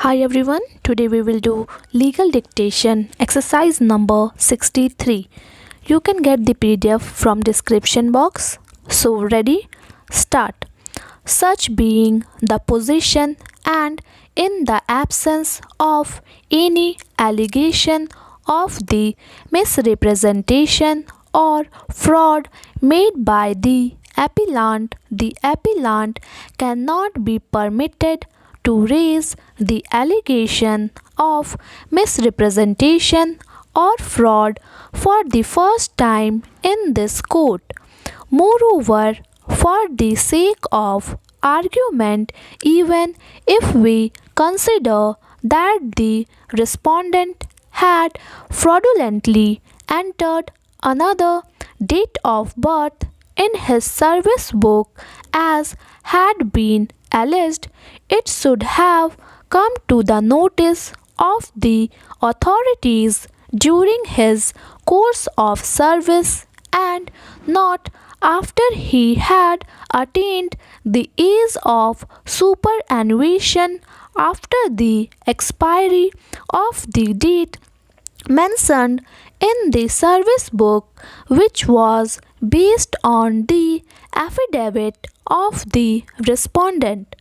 Hi everyone, today we will do legal dictation exercise number 63. You can get the PDF from description box. So ready? Start. Such being the position and in the absence of any allegation of the misrepresentation or fraud made by the appellant cannot be permitted to raise the allegation of misrepresentation or fraud for the first time in this court. Moreover, for the sake of argument, even if we consider that the respondent had fraudulently entered another date of birth in his service book as had been alleged, it should have come to the notice of the authorities during his course of service and not after he had attained the age of superannuation after the expiry of the date mentioned in the service book, which was based on the affidavit of the respondent.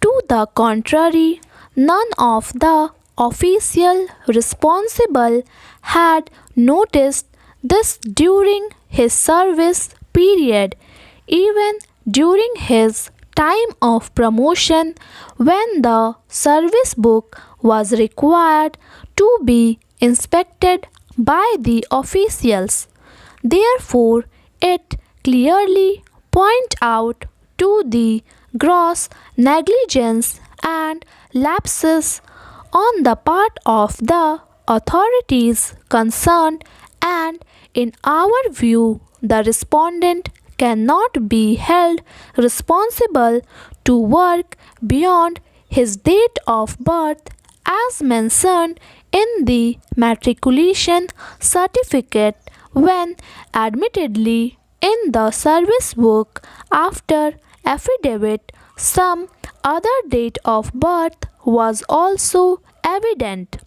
To the contrary, none of the official responsible had noticed this during his service period, even during his time of promotion when the service book was required to be inspected by the officials. Therefore, it clearly points out to the gross negligence and lapses on the part of the authorities concerned, and in our view, the respondent cannot be held responsible to work beyond his date of birth as mentioned in the matriculation certificate when admittedly in the service book after affidavit some other date of birth was also evident.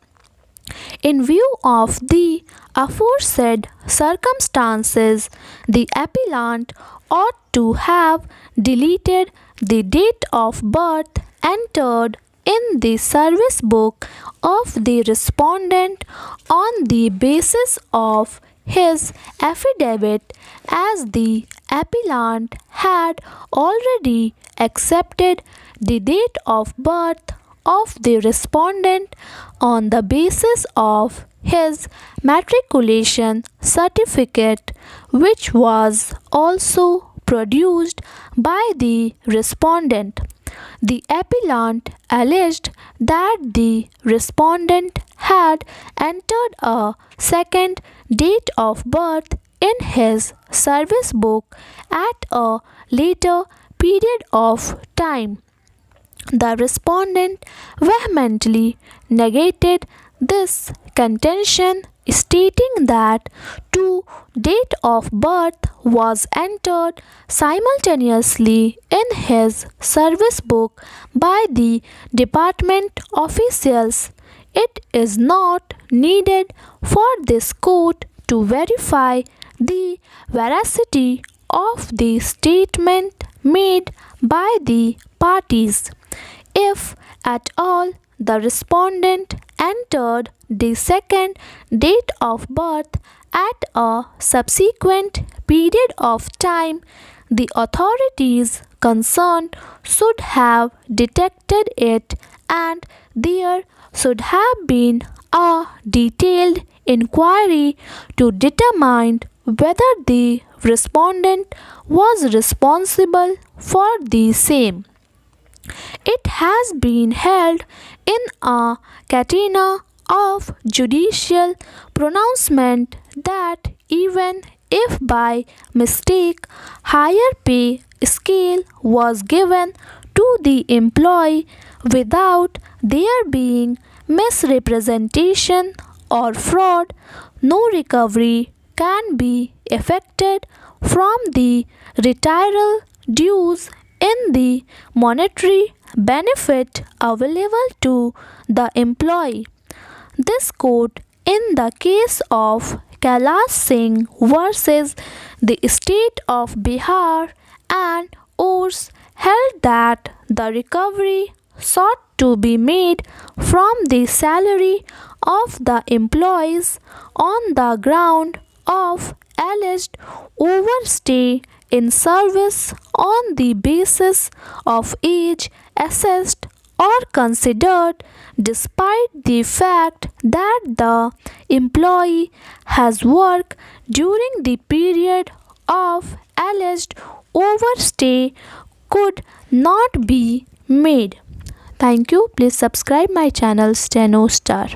In view of the aforesaid circumstances, the appellant ought to have deleted the date of birth entered in the service book of the respondent on the basis of his affidavit, as the appellant had already accepted the date of birth of the respondent on the basis of his matriculation certificate, which was also produced by the respondent. The appellant alleged that the respondent had entered a second date of birth in his service book at a later period of time. The respondent vehemently negated this contention, stating that two date of birth was entered simultaneously in his service book by the department officials. It is not needed for this court to verify the veracity of the statement made by the parties. If at all the respondent entered the second date of birth at a subsequent period of time, the authorities concerned should have detected it, and there should have been a detailed inquiry to determine whether the respondent was responsible for the same. It has been held in a catena of judicial pronouncement that even if by mistake higher pay scale was given to the employee without there being misrepresentation or fraud, no recovery can be effected from the retiral dues in the monetary benefit available to the employee. This court, in the case of Kailash Singh versus the state of Bihar and Urs, held that the recovery sought to be made from the salary of the employees on the ground of alleged overstay in service on the basis of age assessed or considered, despite the fact that the employee has worked during the period of alleged overstay could not be made. Thank you. Please subscribe my channel Steno Star.